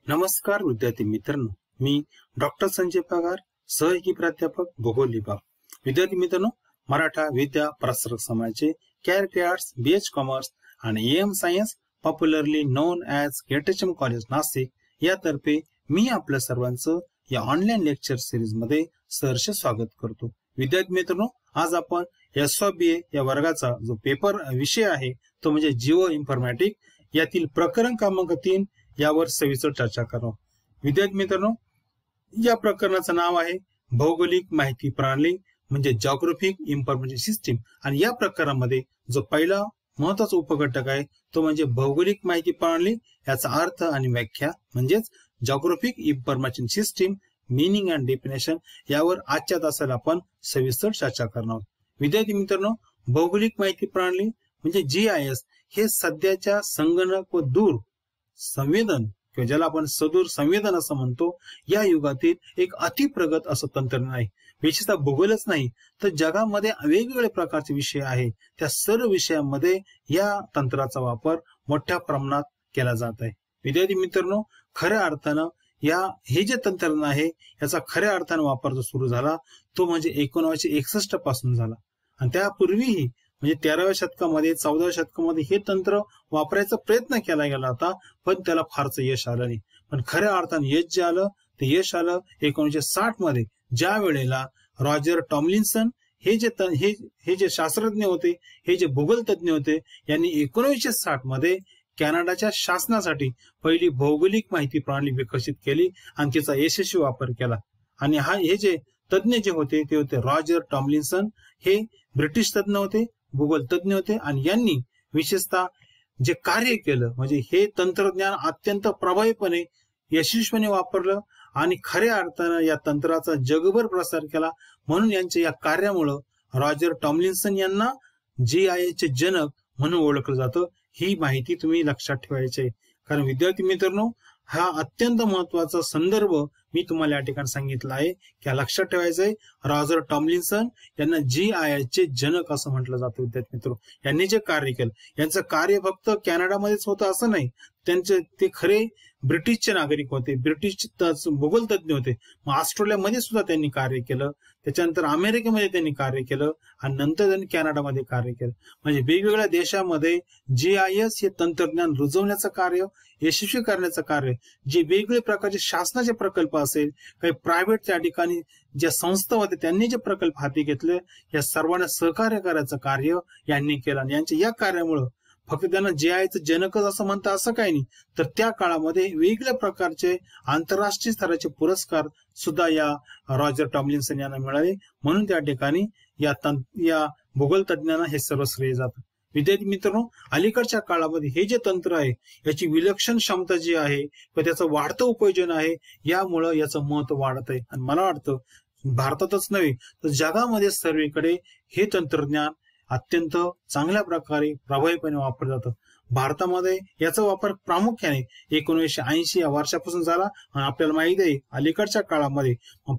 नमस्कार विद्यार्थी मित्रांनो, मी डॉक्टर संजय पगार, सहयोगी प्राध्यापक भूगोल विभाग. विद्यार्थी मित्रांनो, मराठा विद्या प्रसारक समाजाचे कॅरेक्टर आर्ट्स, बीएच कॉमर्स आणि M science popularly known as KTHM college Nashik यातर्फे मी आपल्या सर्वांचं या ऑनलाईन लेक्चर सिरीज मध्ये सहर्ष स्वागत करतो. विद्यार्थी मित्रांनो, आज आपण SOBA या वर्गाचा जो पेपर विषय आहे तो म्हणजे जिओ इन्फॉर्मॅटिक यातील प्रकरण क्रमांक 3 यावर सविस्तर चर्चा करू. विद्यार्थी मित्रांनो, या प्रकरणाचं नाव आहे भौगोलिक माहिती प्रणाली म्हणजे जॉग्राफिक इन्फॉर्मेशन सिस्टीम. आणि या प्रकारामध्ये जो पहिला महत्वाचा उपघटक आहे तो म्हणजे भौगोलिक माहिती प्रणाली, याचा अर्थ आणि व्याख्या म्हणजेच geographic information system meaning and definition यावर आजच्या तासाला आपण सविस्तर चर्चा करणार आहोत. विद्यार्थी मित्रांनो, भौगोलिक माहिती प्रणाली म्हणजे GIS हे सध्याच्या संगणक व दूर संवेदन किंवा ज्याला आपण सदूर संवेदन असं म्हणतो या युगातील एक अतिप्रगत असं तंत्रज्ञान आहे. विशेषतः भूगोलच नाही तर जगामध्ये वेगवेगळ्या प्रकारचे विषय आहेत, त्या सर्व विषयांमध्ये या तंत्राचा वापर मोठ्या प्रमाणात केला जात आहे. विद्यार्थी मित्रांनो, खऱ्या अर्थानं हे जे तंत्रज्ञान आहे याचा खऱ्या अर्थानं वापर जो सुरू झाला तो म्हणजे 1961 पासून झाला. आणि त्यापूर्वीही म्हणजे 13व्या शतकामध्ये 14व्या शतकामध्ये हे तंत्र वापरायचा प्रयत्न केला गेला होता, पण त्याला फारसं यश आलं नाही. पण खऱ्या अर्थाने यश जे आलं ते यश आलं 1960 मध्ये, ज्या वेळेला रॉजर टॉमलिन्सन हे जे शास्त्रज्ञ होते, हे जे भूगोल तज्ञ होते, यांनी 1960 मध्ये कॅनडाच्या शासनासाठी पहिली भौगोलिक माहिती प्रणाली विकसित केली आणि तिचा यशस्वी वापर केला. आणि हे जे तज्ञ जे होते ते होते रॉजर टॉमलिन्सन. हे ब्रिटिश तज्ञ होते, भूगोल तज्ञ होते आणि यांनी विशेषतः जे कार्य केलं म्हणजे हे तंत्रज्ञान अत्यंत प्रभावीपणे यशस्वीपणे वापरलं आणि खऱ्या अर्थानं या तंत्राचा जगभर प्रसार केला. म्हणून यांच्या या कार्यामुळं रॉजर टॉमलिन्सन यांना GIS चे जनक म्हणून ओळखलं जातं. ही माहिती तुम्ही लक्षात ठेवायची आहे, कारण विद्यार्थी मित्रांनो, हा अत्यंत महत्वाचा संदर्भ मी तुम्हाला या ठिकाणी सांगितला आहे की लक्षात ठेवायचं आहे. रॉजर टॉमलिन्सन यांना GIS चे जनक असं म्हटलं जातं. विद्यार्थी मित्र, यांनी जे कार्य केलं यांचं कार्य फक्त कॅनडामध्येच होतं असं नाही, ते खरे ब्रिटिशचे नागरिक होते, ब्रिटिश भूगोल तज्ञ होते. मग ऑस्ट्रेलियामध्ये सुद्धा त्यांनी कार्य केलं, त्याच्यानंतर अमेरिकेमध्ये त्यांनी कार्य केलं आणि नंतर त्यांनी कॅनडामध्ये कार्य केलं. म्हणजे वेगवेगळ्या देशामध्ये GIS हे तंत्रज्ञान रुजवण्याचं कार्य, यशस्वी करण्याचं कार्य, जे वेगवेगळे प्रकारचे शासनाचे प्रकल्प असेल, काही प्रायव्हेट त्या ठिकाणी ज्या संस्था होत्या त्यांनी जे प्रकल्प हाती घेतले, या सर्वांना सहकार्य करायचं कार्य यांनी केलं. आणि यांच्या या कार्यामुळं फक्त त्यांना GIS जनकच असं म्हणतात असं काही नाही, तर त्या काळामध्ये वेगवेगळ्या प्रकारचे आंतरराष्ट्रीय स्तराचे पुरस्कार सुद्धा या रॉजर टॉमलिन्सन यांना मिळाले. म्हणून त्या ठिकाणी या भूगोल तज्ञांना हे सर्व श्रेय जातं. विद्यार्थी मित्रांनो, अलीकडच्या काळामध्ये हे जे तंत्र आहे याची विलक्षण क्षमता जी आहे व त्याचं वाढतं उपयोजन आहे, यामुळं याचं महत्व वाढत आहे. आणि मला वाटतं भारतातच नव्हे तर जगामध्ये सर्वीकडे हे तंत्रज्ञान अत्यंत चांगल्या प्रकारे प्रभावीपणे वापरलं जातं. भारतामध्ये याचा वापर प्रामुख्याने 1980 या वर्षापासून झाला. आणि आपल्याला माहिती आहे अलीकडच्या काळामध्ये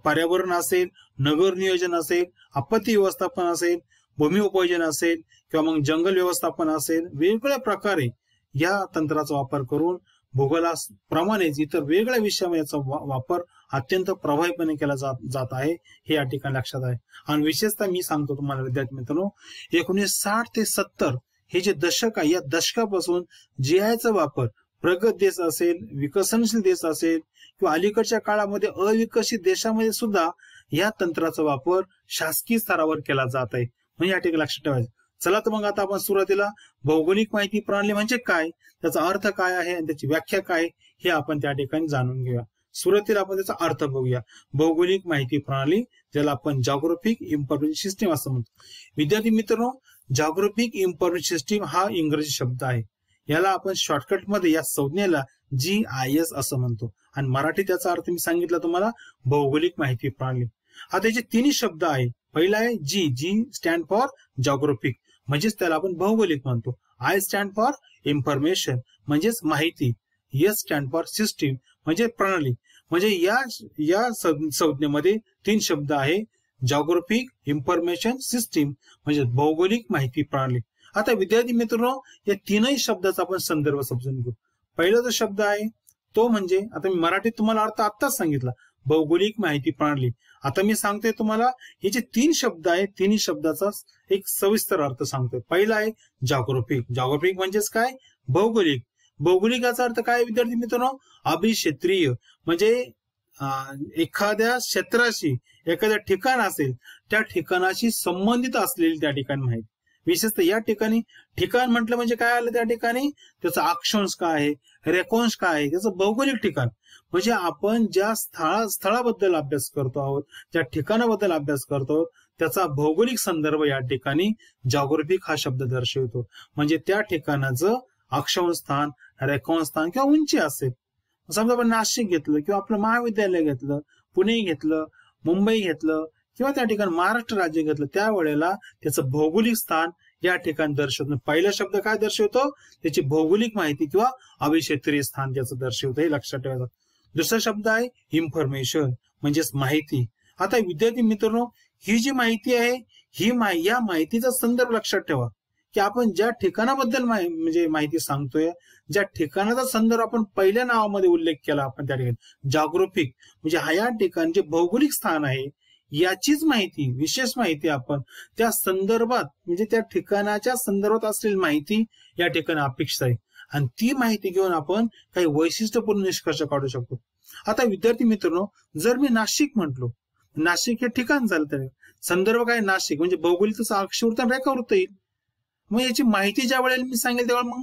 पर्यावरण असेल, नगर नियोजन असेल, आपत्ती व्यवस्थापन असेल, भूमी उपयोजन असेल किंवा मग जंगल व्यवस्थापन असेल, वेगवेगळ्या प्रकारे या तंत्राचा वापर करून भूगोलाप्रमाणेच इतर वेगळ्या विषयामध्ये याचा वापर अत्यंत प्रभावीपणे केला जात आहे, हे या ठिकाणी लक्षात आहे. आणि विशेषतः मी सांगतो तुम्हाला विद्यार्थी मित्रांनो, 1960 ते 70 हे जे दशक आहे, या दशकापासून GIS चा वापर प्रगत देश असेल, विकसनशील देश असेल किंवा अलीकडच्या काळामध्ये अविकसित देशामध्ये सुद्धा या तंत्राचा वापर शासकीय स्तरावर केला जात आहे. म्हणजे या ठिकाणी लक्षात ठेवायचं. चला तर मग आता आपण सुरुवातीला भौगोलिक माहिती प्रणाली म्हणजे काय, त्याचा अर्थ काय आहे आणि त्याची व्याख्या काय हे आपण त्या ठिकाणी जाणून घेऊया. सुरुवातीला आपण त्याचा अर्थ बघूया. भौगोलिक माहिती प्रणाली, ज्याला आपण जॉग्राफिक इन्फॉर्मेशन सिस्टीम असं म्हणतो. विद्यार्थी मित्रांनो, जॉग्राफिक इन्फॉर्मेशन सिस्टीम हा इंग्रजी शब्द आहे. याला आपण शॉर्टकट मध्ये या संज्ञेला GIS असं म्हणतो आणि मराठी त्याचा अर्थ मी सांगितला तुम्हाला, भौगोलिक माहिती प्रणाली. आता याचे तिन्ही शब्द आहे. पहिला आहे G स्टँड फॉर जॉग्राफिक, म्हणजेच त्याला आपण भौगोलिक म्हणतो. I स्टँड फॉर इन्फॉर्मेशन म्हणजेच माहिती. S स्टँड फॉर सिस्टीम म्हणजे प्रणाली. म्हणजे या संज्ञेमध्ये 3 शब्द आहे, जॉग्राफिक इन्फॉर्मेशन सिस्टीम म्हणजे भौगोलिक माहिती प्रणाली. आता विद्यार्थी मित्रांनो, या तीनही शब्दाचा आपण संदर्भ समजून घेऊ. पहिला जो शब्द आहे तो म्हणजे आता मी मराठीत तुम्हाला अर्थ आत्ताच सांगितला, भौगोलिक माहिती प्रणाली. आता मी सांगतोय तुम्हाला हे जे 3 शब्द आहेत, तिन्ही शब्दाचा एक सविस्तर अर्थ सांगतोय. पहिला आहे जॉग्राफिक. जॉग्राफिक म्हणजेच काय? भौगोलिक. भौगोलिकाचा अर्थ काय विद्यार्थी मित्रांनो? अभिक्षेत्रीय. म्हणजे एखाद्या क्षेत्राशी, एखाद्या ठिकाण असेल त्या ठिकाणाशी संबंधित असलेली त्या ठिकाणी माहिती. विशेषतः या ठिकाणी ठिकाण म्हटलं म्हणजे काय आलं त्या ठिकाणी? त्याचा अक्षांश काय आहे, रेखांश काय आहे, त्याचं भौगोलिक ठिकाण. म्हणजे आपण ज्या स्थळाबद्दल अभ्यास करतो आहोत, ज्या ठिकाणाबद्दल अभ्यास करतो आहोत, त्याचा भौगोलिक संदर्भ या ठिकाणी जॉग्राफिक हा शब्द दर्शवतो. म्हणजे त्या ठिकाणाचं अक्षांश स्थान, रेखांश स्थान किंवा उंची असेल. समजा आपण नाशिक घेतलं किंवा आपलं महाविद्यालय घेतलं, पुणे घेतलं, मुंबई घेतलं किंवा त्या ठिकाणी महाराष्ट्र राज्य घेतलं, त्यावेळेला त्याचं भौगोलिक स्थान या ठिकाणी दर्शवतो. पहिला शब्द काय दर्शवतो? त्याची भौगोलिक माहिती किंवा अभिक्षेत्रीय स्थान त्याचं दर्शवतं, हे लक्षात ठेवायचं. दुसरा शब्द आहे इन्फॉर्मेशन, म्हणजेच माहिती. आता विद्यार्थी मित्रांनो, ही जी माहिती आहे, या माहितीचा संदर्भ लक्षात ठेवा की आपण ज्या ठिकाणाबद्दल म्हणजे माहिती सांगतोय, ज्या ठिकाणाचा संदर्भ आपण पहिल्या नावामध्ये उल्लेख केला आपण त्या ठिकाणी जॉग्राफिक, म्हणजे हा या ठिकाणी जे भौगोलिक स्थान आहे याचीच माहिती, विशेष माहिती आपण त्या संदर्भात म्हणजे त्या ठिकाणाच्या संदर्भात असलेली माहिती या ठिकाणी अपेक्षित आहे. आणि ती माहिती घेऊन आपण काही वैशिष्ट्यपूर्ण निष्कर्ष काढू शकतो. आता विद्यार्थी मित्रांनो, जर मी नाशिक म्हटलो, नाशिक हे ठिकाण झालं, तर संदर्भ काय? नाशिक. म्हणजे भौगोलिक तसं अक्षवृत्त आणि रेखावृत्त येईल. मग याची माहिती ज्या वेळेला मी सांगेल तेव्हा मग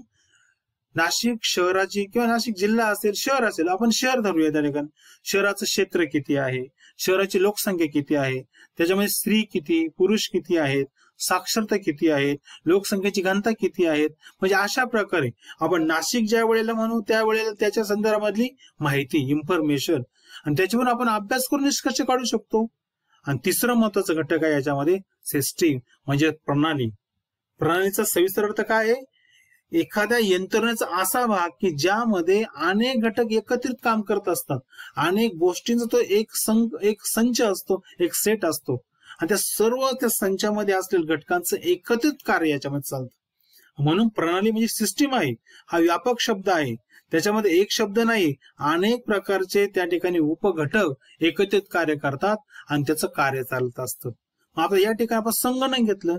नाशिक शहराची किंवा नाशिक जिल्हा असेल, शहर असेल, आपण शहर धरूया त्या ठिकाणी. शहराचं क्षेत्र किती आहे, शहराची लोकसंख्या किती आहे, त्याच्यामध्ये स्त्री किती, पुरुष किती आहेत, साक्षरता किती आहेत, लोकसंख्येची घनता किती आहेत. म्हणजे अशा प्रकारे आपण नाशिक ज्या वेळेला म्हणू त्यावेळेला त्याच्या संदर्भामधली माहिती, इन्फॉर्मेशन, आणि त्याच्यावरून आपण अभ्यास करून निष्कर्ष काढू शकतो. आणि तिसरं महत्वाचं घटक आहे याच्यामध्ये सिस्टीम, म्हणजे प्रणाली. प्रणालीचा सविस्तर अर्थ काय आहे? एखाद्या यंत्रणेचा असा भाग की ज्यामध्ये अनेक घटक एकत्रित काम करत असतात, अनेक गोष्टींचा तो एक संच असतो, एक सेट असतो, आणि त्या संचामध्ये असलेल्या घटकांचं एकत्रित कार्य याच्यामध्ये चालतं. म्हणून प्रणाली म्हणजे सिस्टीम आहे, हा व्यापक शब्द आहे. त्याच्यामध्ये एक शब्द नाही, अनेक प्रकारचे त्या ठिकाणी उपघटक एकत्रित कार्य करतात आणि त्याचं कार्य चालत असतं. आता या ठिकाणी आपण संगणक घेतलं.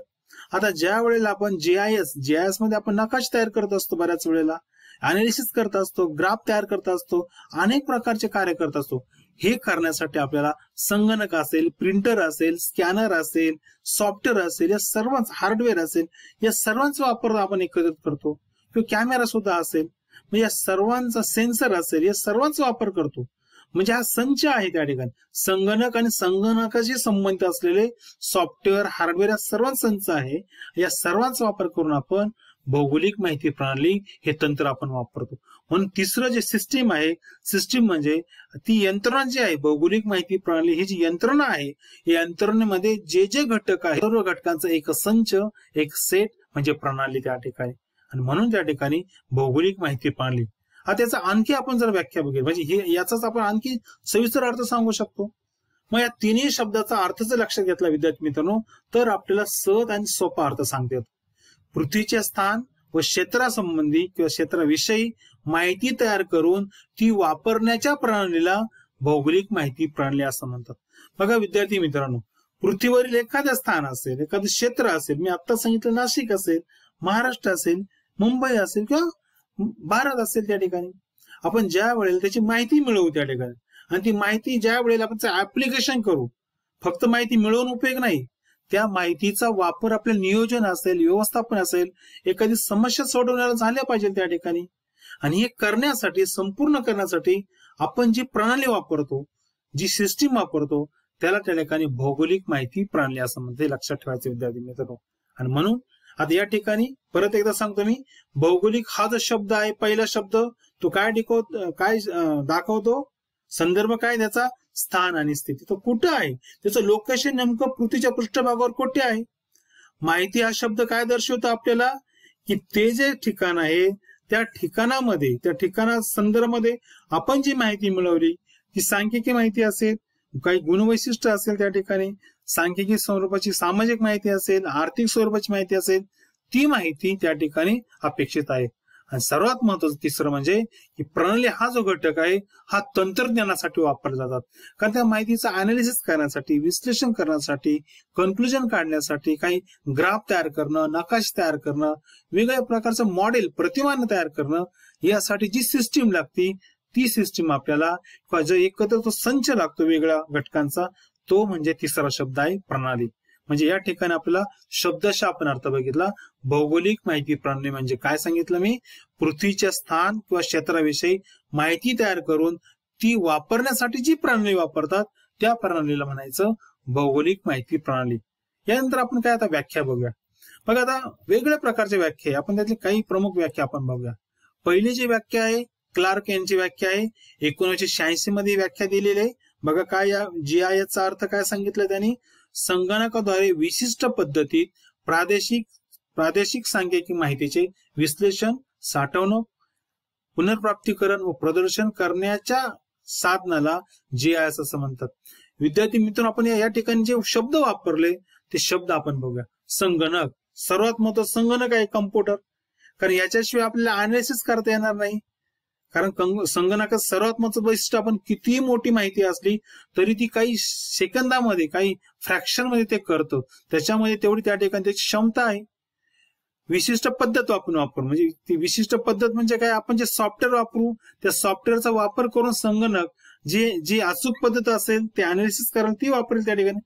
आता ज्या वेळेला आपण जीआयएस मध्ये आपण नकाशा तयार करत असतो, बऱ्याच वेळेला अनालिसिस करत असतो, ग्राफ तयार करत असतो, अनेक प्रकारचे कार्य करत असतो. हे करण्यासाठी आपल्याला संगणक असेल, प्रिंटर असेल, स्कॅनर असेल, सॉफ्टवेअर असेल, या सर्वांचा हार्डवेअर असेल, या सर्वांचा वापर आपण एकत्रित करतो. किंवा कॅमेरा सुद्धा असेल, म्हणजे या सर्वांचा सेन्सर असेल, या सर्वांचा वापर करतो. म्हणजे हा संच आहे त्या ठिकाणी. संगणक आणि संगणकाशी संबंधित असलेले सॉफ्टवेअर, हार्डवेअर, या सर्वांचा संच आहे. या सर्वांचा वापर करून आपण भौगोलिक माहिती प्रणाली हे तंत्र आपण वापरतो. म्हणून तिसरं जे सिस्टीम आहे, सिस्टीम म्हणजे ती यंत्रणा जी आहे, भौगोलिक माहिती प्रणाली ही जी यंत्रणा आहे, या यंत्रणेमध्ये जे जे घटक आहे सर्व घटकांचा एक संच, एक सेट म्हणजे प्रणाली त्या ठिकाणी. आणि म्हणून त्या ठिकाणी भौगोलिक माहिती प्रणाली. हा त्याचा आणखी आपण जर व्याख्या बघेल म्हणजे याचाच आपण आणखी सविस्तर अर्थ सांगू शकतो. मग या तिन्ही शब्दाचा अर्थ जर लक्षात घेतला विद्यार्थी मित्रांनो, तर आपल्याला सहज आणि सोपा अर्थ सांगता येतो. पृथ्वीचे स्थान व क्षेत्रासंबंधी किंवा क्षेत्राविषयी माहिती तयार करून ती वापरण्याच्या प्रणालीला भौगोलिक माहिती प्रणाली असं म्हणतात. बघा विद्यार्थी मित्रांनो, पृथ्वीवरील एखादं स्थान असेल, एखादं क्षेत्र असेल, मी आता सांगितलं नाशिक असेल, महाराष्ट्र असेल, मुंबई असेल किंवा भारत असेल, त्या ठिकाणी आपण ज्या वेळेला त्याची माहिती मिळवू त्या ठिकाणी, आणि ती माहिती ज्या वेळेला आपण ऍप्लिकेशन करू, फक्त माहिती मिळवून उपयोग नाही, त्या माहितीचा वापर आपलं नियोजन असेल, व्यवस्थापन असेल, एखादी समस्या सोडवण्याला झाल्या पाहिजे त्या ठिकाणी. आणि हे करण्यासाठी, संपूर्ण करण्यासाठी आपण जी प्रणाली वापरतो, जी सिस्टीम वापरतो, त्याला त्या ठिकाणी भौगोलिक माहिती प्रणाली असं म्हणते. लक्षात ठेवायचं विद्यार्थी मित्रांनो. आणि म्हणून आता या ठिकाणी परत एकदा सांगतो मी, भौगोलिक हा जो शब्द आहे, पहिला शब्द तो काय दाखवतो, संदर्भ काय त्याचा, स्थान आणि स्थिती. तो कुठं आहे, त्याचं लोकेशन नेमकं पृथ्वीच्या पृष्ठभागावर कुठे आहे. माहिती हा शब्द काय दर्शवतो आपल्याला, की ते जे ठिकाण आहे त्या ठिकाणामध्ये, त्या ठिकाणा संदर्भामध्ये आपण जी माहिती मिळवली, ती सांख्यिकी माहिती असेल, काही गुणवैशिष्ट्य असेल, त्या ठिकाणी सांख्यिकी स्वरूपाची सामाजिक माहिती असेल, आर्थिक स्वरूपाची माहिती असेल, ती माहिती त्या ठिकाणी अपेक्षित आहे. आणि सर्वात महत्वाचं तिसरं म्हणजे की प्रणाली हा जो घटक आहे हा तंत्रज्ञानासाठी वापरला जातात. कारण त्या माहितीचं अनालिसिस करण्यासाठी, विश्लेषण करण्यासाठी, कन्क्लुजन काढण्यासाठी, काही ग्राफ तयार करणं, नकाशे तयार करणं, वेगवेगळ्या प्रकारचं मॉडेल, प्रतिमान तयार करणं, यासाठी जी सिस्टीम लागती ती सिस्टीम आपल्याला किंवा जो एकत्र तो संच लागतो वेगळ्या घटकांचा, तो म्हणजे तिसरा शब्द आहे प्रणाली. म्हणजे या ठिकाणी आपल्याला शब्दशः आपण अर्थ बघितला. भौगोलिक माहिती प्रणाली म्हणजे काय सांगितलं मी? पृथ्वीच्या स्थान किंवा क्षेत्राविषयी माहिती तयार करून ती वापरण्यासाठी जी प्रणाली वापरतात त्या प्रणालीला म्हणायचं भौगोलिक माहिती प्रणाली. यानंतर आपण काय आता व्याख्या बघूया. बघा आता वेगवेगळ्या प्रकारच्या व्याख्या आहे, आपण त्यातली काही प्रमुख व्याख्या आपण बघूया. पहिली जी व्याख्या आहे क्लार्क यांची व्याख्या आहे, 1986 मध्ये व्याख्या दिलेली आहे. बघा काय या GIS चा अर्थ काय सांगितलं त्यांनी? संगणकाद्वारे विशिष्ट पद्धतीत प्रादेशिक सांख्यिकी माहितीचे विश्लेषण, साठवणूक, पुनर्प्राप्तीकरण व प्रदर्शन करण्याच्या साधनाला GIS असं म्हणतात. विद्यार्थी मित्रांनो, आपण या ठिकाणी जे शब्द वापरले ते शब्द आपण बघूया. संगणक, सर्वात महत्त्वाचं संगणक आहे, कम्प्युटर. कारण याच्याशिवाय आपल्याला अनालिसिस करता येणार नाही. कारण संगणकाचं सर्वात महत्त्वाचं वैशिष्ट्य, आपण कितीही मोठी माहिती असली तरी ती काही सेकंदामध्ये, काही फ्रॅक्शन मध्ये ते करतो. त्याच्यामध्ये तेवढी त्या ठिकाणी त्याची क्षमता आहे. विशिष्ट पद्धत आपण वापरू, म्हणजे ती विशिष्ट पद्धत म्हणजे काय? आपण जे सॉफ्टवेअर वापरू त्या सॉफ्टवेअरचा वापर करून संगणक जी अचूक पद्धत असेल ते अनालिसिस करेल, ती वापरेल त्या ठिकाणी.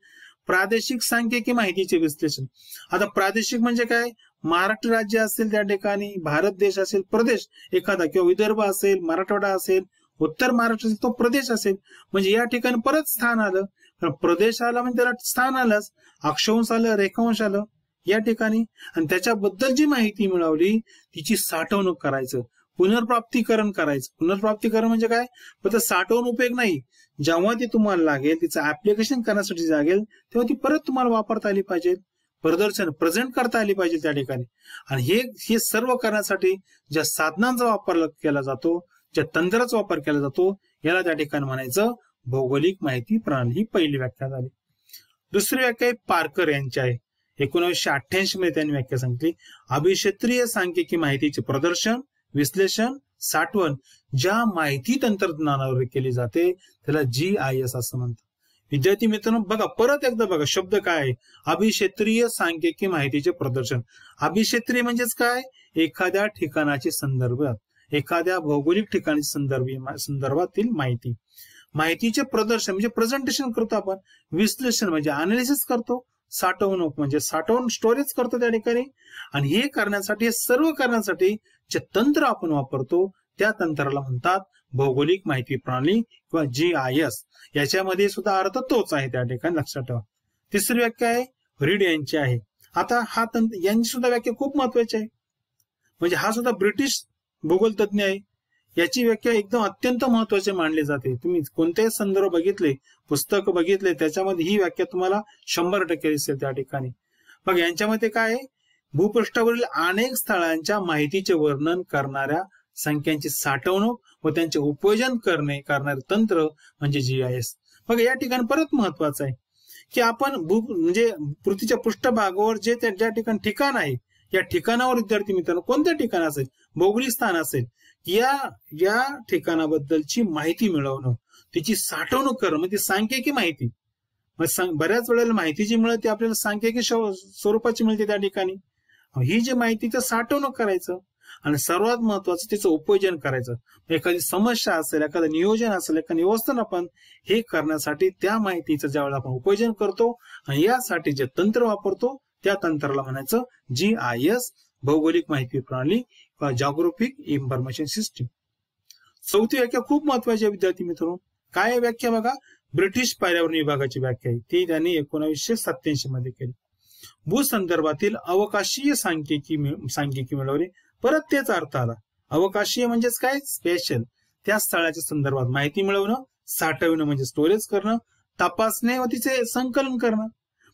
प्रादेशिक सांख्यिकी माहितीचे विश्लेषण. आता प्रादेशिक म्हणजे काय? महाराष्ट्र राज्य असेल त्या ठिकाणी, भारत देश असेल, प्रदेश एखादा किंवा विदर्भ असेल, मराठवाडा असेल, उत्तर महाराष्ट्र असेल, तो प्रदेश असेल. म्हणजे या ठिकाणी परत स्थान आलं. प्रदेश आला म्हणजे त्याला स्थान आलंच, अक्षांश आलं, रेखांश आलं या ठिकाणी. आणि त्याच्याबद्दल जी माहिती मिळवली तिची साठवणूक करायचं, पुनर्प्राप्तीकरण करायचं. पुनर्प्राप्तीकरण म्हणजे काय? फक्त साठवून उपयोग नाही, जेव्हा ती तुम्हाला लागेल, तिचं ऍप्लिकेशन करण्यासाठी लागेल, तेव्हा ती परत तुम्हाला वापरता आली पाहिजे, प्रदर्शन प्रेझेंट करता आली पाहिजे त्या ठिकाणी. आणि हे सर्व करण्यासाठी ज्या साधनांचा वापर केला जातो, ज्या तंत्राचा वापर केला जातो, याला त्या ठिकाणी म्हणायचं भौगोलिक माहिती प्रणाली. ही पहिली व्याख्या झाली. दुसरी व्याख्या पार्कर यांची आहे. 1988 मध्ये त्यांनी व्याख्या सांगितली. अभिक्षेत्रीय सांख्यिकी माहितीचे प्रदर्शन, विश्लेषण, साठवण ज्या माहिती तंत्रज्ञानावर केली जाते त्याला GIS असं म्हणतात. विद्यार्थी मित्रांनो, बघा परत एकदा बघा शब्द काय आहे? अभिक्षेत्रीय सांख्यिकी माहितीचे प्रदर्शन. अभिक्षेत्रीय म्हणजेच काय? एखाद्या ठिकाणाचे संदर्भ, एखाद्या भौगोलिक ठिकाणी संदर्भातील माहिती. माहितीचे प्रदर्शन म्हणजे प्रेझेंटेशन करतो आपण, विश्लेषण म्हणजे अनालिसिस करतो, साठवणूक म्हणजे साठवून स्टोरेज करतो त्या ठिकाणी. आणि हे करण्यासाठी, हे सर्व करण्यासाठी जे तंत्र आपण वापरतो त्या तंत्राला म्हणतात भौगोलिक माहिती प्रणाली किंवा GIS. याच्यामध्ये सुद्धा अर्थ तोच आहे त्या ठिकाणी, लक्षात ठेवा. तिसरी व्याख्या आहे रीड यांची आहे. आता हा यांची सुद्धा व्याख्या खूप महत्वाची आहे. म्हणजे हा सुद्धा ब्रिटिश भूगोल तज्ञ आहे. याची व्याख्या एकदम अत्यंत महत्वाची मानली जाते. तुम्ही कोणतेही संदर्भ बघितले, पुस्तक बघितले, त्याच्यामध्ये ही व्याख्या तुम्हाला 100% दिसेल त्या ठिकाणी. मग यांच्यामध्ये काय आहे? भूपृष्ठावरील अनेक स्थळांच्या माहितीचे वर्णन करणाऱ्या संख्यांची साठवणूक व त्यांचे उपयोजन करणारे तंत्र म्हणजे GIS. मग या ठिकाणी परत महत्वाचं आहे की आपण म्हणजे पृथ्वीच्या पृष्ठभागावर जे ज्या ठिकाणी ठिकाण आहे, या ठिकाणावर विद्यार्थी मित्रांनो कोणत्या ठिकाण असेल, भौगोलिक स्थान असेल, या ठिकाणाबद्दलची माहिती मिळवणं, तिची साठवणूक करणं म्हणजे सांख्यिकी माहिती. बऱ्याच वेळेला माहिती जी मिळते आपल्याला सांख्यिकी स्वरूपाची मिळते त्या ठिकाणी. ही जी माहितीचं साठवणूक करायचं आणि सर्वात महत्वाचं तिचं उपयोजन करायचं. एखादी समस्या असेल, एखादं नियोजन असेल, एखादं व्यवस्थापन, हे करण्यासाठी त्या माहितीचं ज्यावेळेला आपण उपयोजन करतो आणि यासाठी जे तंत्र वापरतो त्या तंत्राला म्हणायचं GIS, भौगोलिक माहिती प्रणाली किंवा जॉग्राफिक इन्फॉर्मेशन सिस्टीम. चौथी व्याख्या खूप महत्वाची आहे विद्यार्थी मित्रांनो. काय व्याख्या बघा? ब्रिटिश पर्यावरण विभागाची व्याख्या आहे. ती त्यांनी 1987 मध्ये केली. भूसंदर्भातील अवकाशीय सांख्यिकी मिळवणे. परत तेच अर्थ आला. अवकाशीय म्हणजेच काय? स्पेशल. त्या स्थळाच्या संदर्भात माहिती मिळवणं, साठवणं म्हणजे स्टोरेज करणं, तपासणे व तिचे संकलन करणं.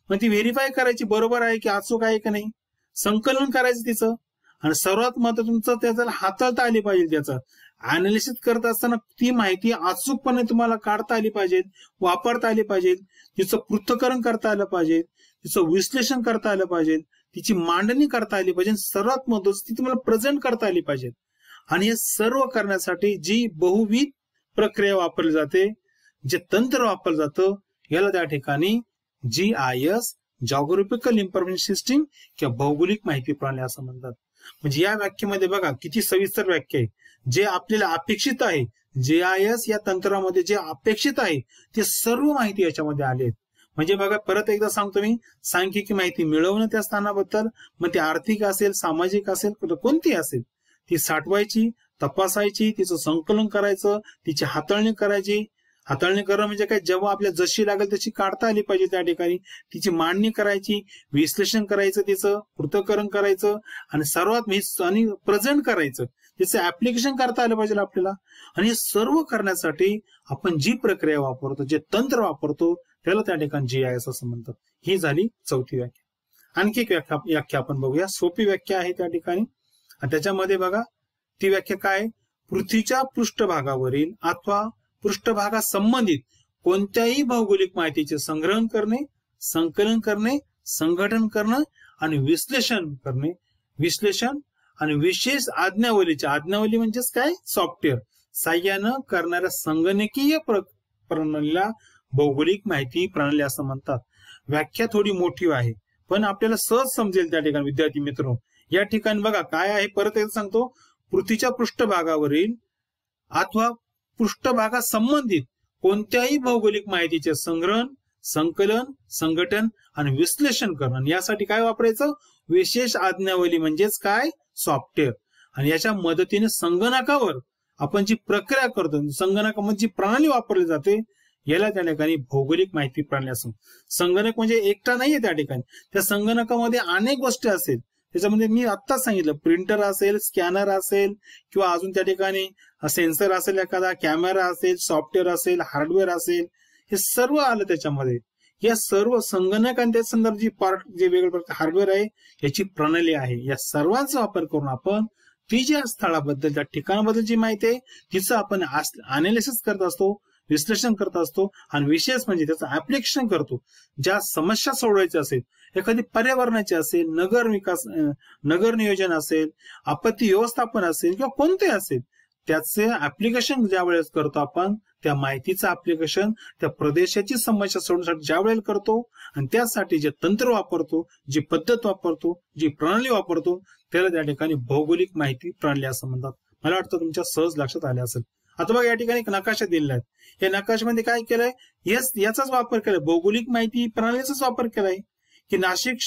मग ती व्हेरीफाय करायची, बरोबर आहे की अचूक आहे की नाही, संकलन करायचं तिचं. आणि सर्वात महत्त्वाचं तुमचं त्याला हाताळता आली पाहिजे. त्याचं अनालिसिस करत असताना ती माहिती अचूकपणे तुम्हाला काढता आली पाहिजे, वापरता आली पाहिजे, तिचं पृथक्करण करता आलं पाहिजे, तिचं विश्लेषण करता आलं पाहिजे, तिची मांडणी करता आली पाहिजे, सर्वात महत्त्वाचं ती तुम्हाला प्रेझेंट करता आली पाहिजे. आणि हे सर्व करण्यासाठी जी बहुविध प्रक्रिया वापरली जाते, जे तंत्र वापरलं जातं, याला त्या ठिकाणी GIS जॉग्राफिकल इन्फॉर्मेशन सिस्टीम किंवा भौगोलिक माहिती प्रणाली असं म्हणतात. म्हणजे या व्याख्येमध्ये बघा किती सविस्तर व्याख्या आहे. जे आपल्याला अपेक्षित आहे, GIS या तंत्रामध्ये जे अपेक्षित आहे ते सर्व माहिती याच्यामध्ये आले. म्हणजे बघा परत एकदा सांगतो मी, सांख्यिकी माहिती मिळवणं त्या स्थानाबद्दल, मग ती आर्थिक असेल, सामाजिक असेल, कोणती असेल, ती साठवायची, तपासायची, तिचं संकलन करायचं, तिची हाताळणी करायची. हाताळणी करणं म्हणजे काय, जेव्हा आपल्या जशी लागेल तशी काढता आली पाहिजे त्या ठिकाणी, तिची मांडणी करायची, विश्लेषण करायचं, तिचं पृथक्करण करायचं आणि सर्वात आणि प्रेझेंट करायचं, तिचं ऍप्लिकेशन करता आलं पाहिजे आपल्याला. आणि हे सर्व करण्यासाठी आपण जी प्रक्रिया वापरतो, जे तंत्र वापरतो, त्याला त्या ठिकाणी GIS असं म्हणतात. ही झाली चौथी व्याख्या. आणखी एक व्याख्या आपण बघूया, सोपी व्याख्या आहे त्या ठिकाणी. आणि त्याच्यामध्ये बघा ती व्याख्या काय, पृथ्वीच्या पृष्ठभागावरील अथवा पृष्ठभागा संबंधित कोणत्याही भौगोलिक माहितीचे संग्रहण करणे, संकलन करणे, संघटन करणं आणि विश्लेषण करणे. विश्लेषण आणि विशेष आज्ञावली म्हणजेच काय, सॉफ्टवेअर साह्यानं करणाऱ्या संगणकीय प्रणालीला भौगोलिक माहिती प्रणाली असं म्हणतात. व्याख्या थोडी मोठी आहे पण आपल्याला सहज समजेल त्या ठिकाणी विद्यार्थी मित्र. या ठिकाणी बघा काय आहे, परत एकदा सांगतो, पृथ्वीच्या पृष्ठभागावरील अथवा पृष्ठभागा संबंधित कोणत्याही भौगोलिक माहितीचे संग्रहण, संकलन, संघटन आणि विश्लेषण करणं. यासाठी काय वापरायचं, विशेष आज्ञावली म्हणजेच काय, सॉफ्टवेअर. आणि याच्या मदतीने संगणकावर आपण जी प्रक्रिया करतो, संगणकामध्ये जी प्रणाली वापरली जाते, याला त्या ठिकाणी भौगोलिक माहिती प्रणाली असं. संगणक म्हणजे एकटा नाहीये त्या ठिकाणी, त्या संगणकामध्ये अनेक गोष्टी असेल. त्याच्यामध्ये मी आत्ताच सांगितलं, प्रिंटर असेल, स्कॅनर असेल, किंवा अजून त्या ठिकाणी सेन्सर असेल, एखादा कॅमेरा असेल, सॉफ्टवेअर असेल, हार्डवेअर असेल, हे सर्व आलं त्याच्यामध्ये. या सर्व संगणक आणि त्या संदर्भात जी पार्ट, जे वेगवेगळे हार्डवेअर आहे, याची प्रणाली आहे. या सर्वांचा वापर करून आपण ती ज्या स्थळाबद्दल, त्या ठिकाणाबद्दल जी माहिती आहे, तिचं आपण अनालिसिस करत असतो, विश्लेषण करत असतो. आणि विशेष म्हणजे त्याचं ऍप्लिकेशन करतो. ज्या समस्या सोडवायची असेल, एखादी पर्यावरणाची असेल, नगर नियोजन असेल, आपत्ती व्यवस्थापन असेल, किंवा कोणते असेल, त्याचे ऍप्लिकेशन ज्या वेळेस करतो आपण, त्या माहितीचं ऍप्लिकेशन त्या प्रदेशाची समस्या सोडवण्यासाठी ज्या वेळेला करतो, आणि त्यासाठी जे तंत्र वापरतो, जी पद्धत वापरतो, जी प्रणाली वापरतो, त्याला त्या ठिकाणी भौगोलिक माहिती प्रणाली असं म्हणतात. मला वाटतं तुमच्या सहज लक्षात आले असेल. आता बघा या ठिकाणी एक नकाशा दिलेला आहे. या नकाशामध्ये काय केलंय, याचाच वापर केलाय, भौगोलिक माहिती प्रणालीचाच वापर केलाय. की नाशिक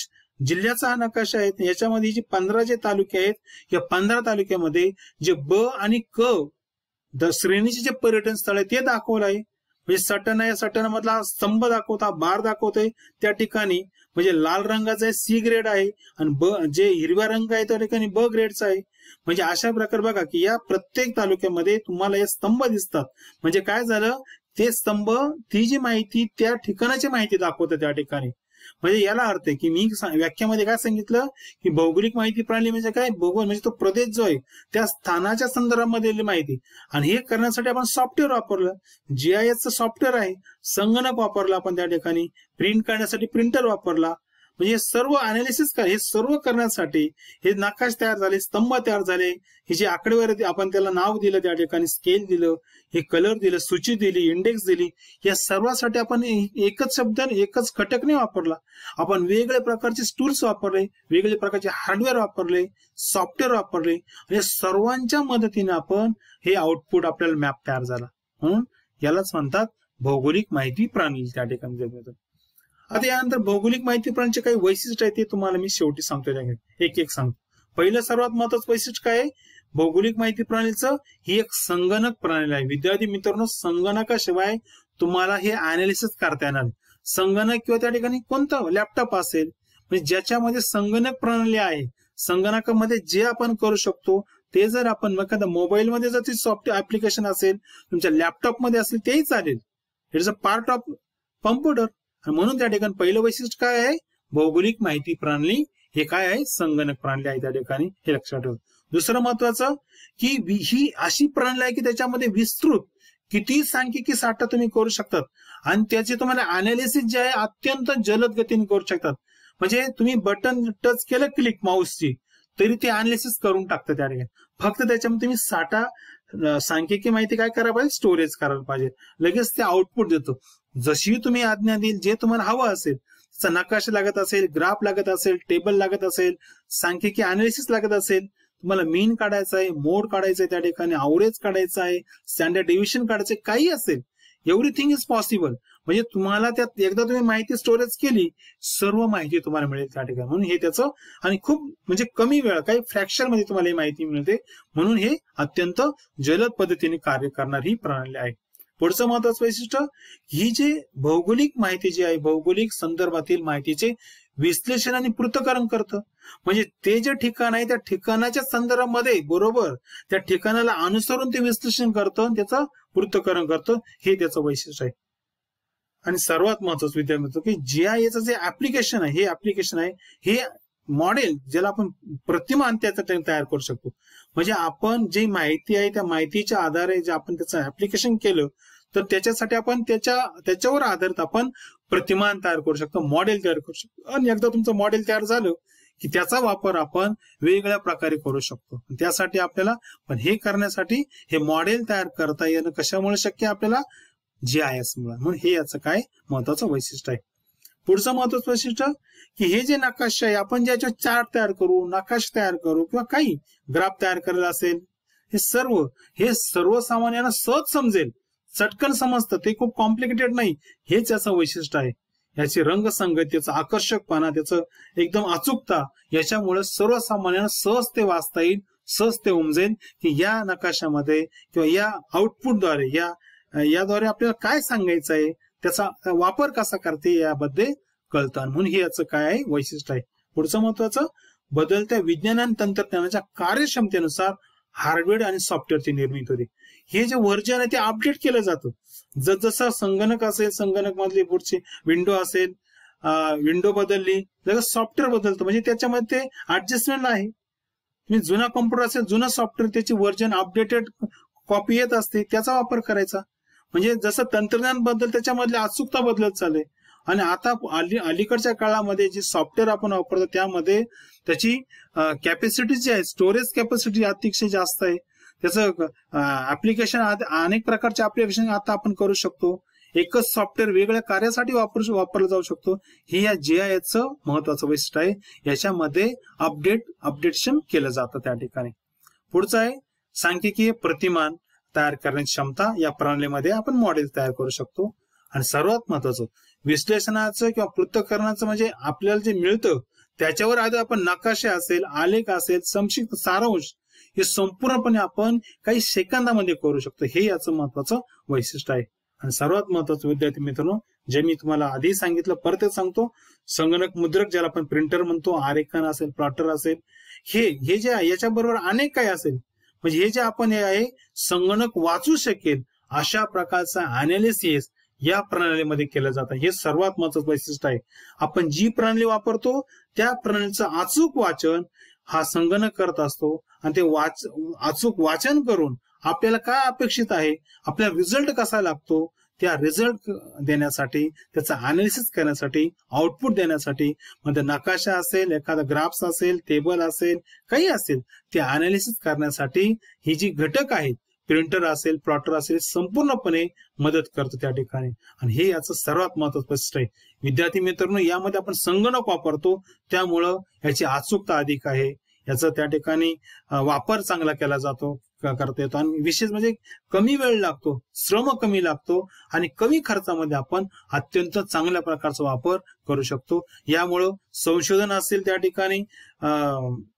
जिल्ह्याचा हा नकाशा आहे. याच्यामध्ये जे 15 जे तालुके आहेत, या 15 तालुक्यामध्ये जे ब आणि क श्रेणीचे जे पर्यटन स्थळ आहे ते दाखवलं आहे. म्हणजे सटाणा, या सटाणामधला स्तंभ दाखवता, बार दाखवतोय त्या ठिकाणी, म्हणजे लाल रंगाचा आहे C ग्रेड आहे, आणि जे हिरव्या रंग आहे त्या ठिकाणी B ग्रेडचा आहे. म्हणजे अशा प्रकारे बघा की या प्रत्येक तालुक्यामध्ये तुम्हाला हे स्तंभ दिसतात. म्हणजे काय झालं, ते स्तंभ ती जी माहिती त्या ठिकाणाची माहिती दाखवतं त्या ठिकाणी. म्हणजे याला अर्थ आहे की मी व्याख्यामध्ये काय सांगितलं की भौगोलिक माहिती प्रणाली म्हणजे काय, भूगोल म्हणजे तो प्रदेश जो आहे त्या स्थानाच्या संदर्भामध्ये माहिती. आणि हे करण्यासाठी आपण सॉफ्टवेअर वापरलं, GIS सॉफ्टवेअर आहे. संगणक वापरला आपण त्या ठिकाणी, प्रिंट करण्यासाठी प्रिंटर वापरला. म्हणजे सर्व अनालिसिस हे सर्व करण्यासाठी हे नकाश तयार झाले, स्तंभ तयार झाले, हे जे आकडेवारी आपण त्याला नाव दिलं, त्या ठिकाणी स्केल दिलं, हे कलर दिलं, सूची दिली, इंडेक्स दिली. या सर्वासाठी आपण एकच शब्द, एकच घटक नाही वापरला. आपण वेगवेगळ्या प्रकारचे टूल्स वापरले, वेगवेगळ्या प्रकारचे हार्डवेअर वापरले, सॉफ्टवेअर वापरले, आणि सर्वांच्या मदतीने आपण हे आउटपुट आपल्याला मॅप तयार झाला. म्हणून यालाच म्हणतात भौगोलिक माहिती प्रणाली त्या ठिकाणी. आता यानंतर भौगोलिक माहिती प्रणालीचे काही वैशिष्ट्य आहेत ते तुम्हाला मी शेवटी सांगतो, एक सांगतो. पहिलं सर्वात महत्वाचं वैशिष्ट्य काय आहे भौगोलिक माहिती प्रणालीचं, ही एक संगणक प्रणाली आहे. विद्यार्थी मित्रांनो, संगणकाशिवाय तुम्हाला हे अनालिसिस करता येणार नाही. संगणक किंवा त्या ठिकाणी कोणता लॅपटॉप असेल, म्हणजे ज्याच्यामध्ये संगणक प्रणाली आहे, संगणकामध्ये जे आपण करू शकतो ते जर आपण एखाद्या मोबाईलमध्ये जर ते सॉफ्टवेअर ऍप्लिकेशन असेल, तुमच्या लॅपटॉपमध्ये असेल, तेही चालेल. It is a part of computer. म्हणून त्या ठिकाणी पहिलं वैशिष्ट्य काय आहे, भौगोलिक माहिती प्रणाली हे काय आहे, संगणक प्रणाली आहे त्या ठिकाणी, हे लक्षात ठेवा. दुसरं महत्वाचं की ही अशी प्रणाली आहे की त्याच्यामध्ये विस्तृत किती सांख्यिकी साठा तुम्ही करू शकतात, आणि त्याचे तुम्हाला अनालिसिस जे आहे अत्यंत जलद गतीने करू शकतात. म्हणजे तुम्ही बटन टच केलं क्लिक माऊसची, तरी ते अनालिसिस करून टाकतं त्या ठिकाणी. फक्त त्याच्यामध्ये तुम्ही साठा सांख्यिकी माहिती काय करायला पाहिजे, स्टोरेज करायला पाहिजे, लगेच ते आउटपुट देतो. जशी तुम्ही आज्ञा देईल, जे तुम्हाला हवं असेल, नकाशा लागत असेल, ग्राफ लागत असेल, टेबल लागत असेल, सांख्यिकी अनालिसिस लागत असेल, तुम्हाला मीन काढायचा आहे, मोड काढायचा आहे, त्या ठिकाणी अवरेज काढायचं आहे, स्टँडर्ड डिव्हिजन काढायचं, काही असेल, एव्हरीथिंग इज पॉसिबल. म्हणजे तुम्हाला त्यात एकदा तुम्ही माहिती स्टोरेज केली, सर्व माहिती तुम्हाला मिळेल त्या ठिकाणी. म्हणून हे त्याचं आणि खूप म्हणजे कमी वेळ, काही फ्रॅक्शन मध्ये तुम्हाला ही माहिती मिळते. म्हणून हे अत्यंत जलद पद्धतीने कार्य करणारी ही प्रणाली आहे. पुढचं महत्वाचं वैशिष्ट्य, ही जी भौगोलिक माहिती जी आहे, भौगोलिक संदर्भातील माहितीचे विश्लेषण आणि पृथक्करण करतं. म्हणजे ते जे ठिकाण आहे त्या ठिकाणाच्या संदर्भामध्ये बरोबर त्या ठिकाणाला अनुसरून ते विश्लेषण करतं आणि त्याचं पृथक्करण करतं. हे त्याचं वैशिष्ट्य आहे. आणि सर्वात महत्वाचं विद्यार्थी की GIS जे ऍप्लिकेशन आहे, हे ऍप्लिकेशन आहे, हे मॉडेल ज्याला आपण प्रतिमान त्याचं तयार करू शकतो. म्हणजे आपण जी माहिती आहे त्या माहितीच्या आधारे जे आपण त्याचं ऍप्लिकेशन केलं तर त्याच्यासाठी आपण त्याच्यावर आधारित आपण प्रतिमान तयार करू शकतो, मॉडेल तयार करू शकतो. आणि एकदा तुमचं मॉडेल तयार झालं की त्याचा वापर आपण वेगवेगळ्या प्रकारे करू शकतो. त्यासाठी आपल्याला पण हे करण्यासाठी हे मॉडेल तयार करता येणं कशामुळे शक्य आपल्याला, GIS मुळे. म्हणून हे याचं काय महत्वाचं वैशिष्ट्य आहे. पुढचं महत्वाचं वैशिष्ट्य की हे जे नकाशा आहे, आपण ज्याच्या चार्ट तयार करू, नकाशा तयार करू किंवा काही ग्राफ तयार करायला असेल, हे सर्वसामान्यांना सहज समजेल, चटकन समजतं, ते खूप कॉम्प्लिकेटेड नाही. हेच याचं वैशिष्ट्य आहे. याची रंगसंगती, त्याचा आकर्षकपणा, त्याचं एकदम अचूकता, याच्यामुळे सर्वसामान्यांना सहज ते वाचता येईल, सहज ते उमजेल की या नकाशामध्ये किंवा या आउटपुटद्वारे याद्वारे आपल्याला काय सांगायचं आहे, त्याचा वापर कसा करते याबद्दल कळतं. म्हणून हे याचं काय आहे वैशिष्ट्य आहे. पुढचं महत्वाचं, बदलत्या विज्ञान आणि तंत्रज्ञानाच्या कार्यक्षमतेनुसार हार्डवेअर आणि सॉफ्टवेअरची निर्मिती होते. हे जे व्हर्जन आहे ते अपडेट केलं जातं. जसं संगणक असेल, संगणक मधली पुढची विंडो असेल, विंडो बदलली लगेच सॉफ्टवेअर बदलतं. म्हणजे त्याच्यामध्ये ते ऍडजस्टमेंट आहे. तुम्ही जुना कॉम्प्युटर असेल, जुनं सॉफ्टवेअर त्याची व्हर्जन अपडेटेड कॉपी येत असते, त्याचा वापर करायचा. म्हणजे जसं तंत्रज्ञान बद्दल त्याच्यामधली अचूकता बदलत चालते. आणि आता अलीकडच्या काळामध्ये जे सॉफ्टवेअर आपण वापरतो त्यामध्ये त्याची कॅपॅसिटी जी आहे, स्टोरेज कॅपॅसिटी अतिशय जास्त आहे. त्याचं ऍप्लिकेशन, अनेक प्रकारचे ऍप्लिकेशन आता आपण करू शकतो. एकच सॉफ्टवेअर वेगळ्या कार्यासाठी वापरलं जाऊ शकतो. हे या GISचं महत्वाचं वैशिष्ट्य आहे. याच्यामध्ये अपडेशन केलं जातं त्या ठिकाणी. पुढचं आहे सांख्यिकीय प्रतिमान तयार करण्याची क्षमता. या प्रणालीमध्ये आपण मॉडेल तयार करू शकतो. आणि सर्वात महत्वाचं, विश्लेषणाचं किंवा पृथक्करणाचं म्हणजे आपल्याला जे मिळतं त्याच्यावर आधी आपण नकाशे असेल, आलेख असेल, संक्षिप्त सारांश, हे संपूर्णपणे आपण काही सेकंदामध्ये करू शकतो. हे याचं महत्वाचं वैशिष्ट्य आहे. आणि सर्वात महत्वाचं विद्यार्थी मित्रांनो, जे मी तुम्हाला आधी सांगितलं, परत सांगतो, संगणक मुद्रक ज्याला आपण प्रिंटर म्हणतो, आरेखन असेल, प्लॉटर असेल, हे जे आहे याच्याबरोबर अनेक काही असेल. म्हणजे हे जे आपण हे आहे संगणक वाचू शकेल अशा प्रकारचा अनालिसिस या प्रणालीमध्ये केलं जातं. हे सर्वात महत्वाचं वैशिष्ट्य आहे. आपण जी प्रणाली वापरतो त्या प्रणालीचं अचूक वाचन हा संगणक करत असतो. आणि ते अचूक वाचन करून आपल्याला काय अपेक्षित आहे, आपला रिझल्ट कसा लागतो, त्या रिझल्ट देण्यासाठी, त्याचा अनालिसिस करण्यासाठी, आउटपुट देण्यासाठी, म्हणजे नकाशा असेल, एखादा ग्राफ्स असेल, टेबल असेल, काही असेल, ते अनालिसिस करण्यासाठी ही जी घटक आहेत, प्रिंटर असेल, प्लॉटर असेल, संपूर्णपणे मदत करतो त्या ठिकाणी. आणि हे याचं सर्वात महत्वाचं वैशिष्ट्य आहे. विद्यार्थी मित्रांनो, यामध्ये आपण संगणक वापरतो त्यामुळं याची अचूकता अधिक आहे. याचा त्या ठिकाणी वापर चांगला केला जातो, करता येतो. आणि विशेष म्हणजे कमी वेळ लागतो, श्रम कमी लागतो आणि कमी खर्चामध्ये आपण अत्यंत चांगल्या प्रकारचा वापर करू शकतो. यामुळं संशोधन असेल, त्या ठिकाणी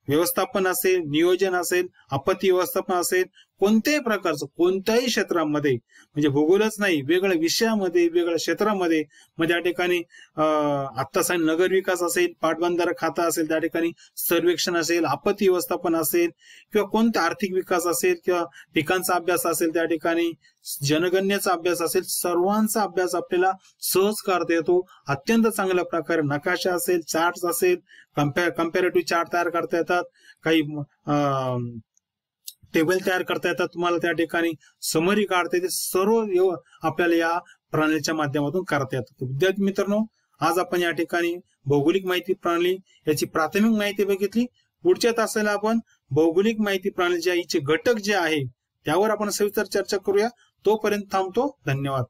व्यवस्थापन असेल, नियोजन असेल, आपत्ती व्यवस्थापन असेल, कोणत्याही प्रकारचं कोणत्याही क्षेत्रामध्ये, म्हणजे भूगोलच नाही, वेगळ्या विषयामध्ये, वेगळ्या क्षेत्रामध्ये, म्हणजे त्या ठिकाणी आता नगर विकास असेल, पाटबंधारा खाता असेल, त्या ठिकाणी सर्वेक्षण असेल, आपत्ती व्यवस्थापन असेल, किंवा कोणता आर्थिक विकास असेल, किंवा पिकांचा अभ्यास असेल, त्या ठिकाणी जनगणनेचा अभ्यास असेल, सर्वांचा अभ्यास आपल्याला सहज करता येतो. अत्यंत चांगल्या प्रकारे नकाशा असेल, चार्ट असेल, कम्पॅरेटिव्ह चार्ट तयार करता येतात, काही टेबल तयार करता येतात तुम्हाला, त्या ठिकाणी समरी काढता येते, सर्व आपल्याला या प्रणालीच्या माध्यमातून करता येतात. विद्यार्थी मित्रांनो, आज आपण या ठिकाणी भौगोलिक माहिती प्रणाली याची प्राथमिक माहिती बघितली. पुढच्या तासाला आपण भौगोलिक माहिती प्रणालीच्या हिचे घटक जे आहे त्यावर आपण सविस्तर चर्चा करूया. तोपर्यंत थांबतो. धन्यवाद.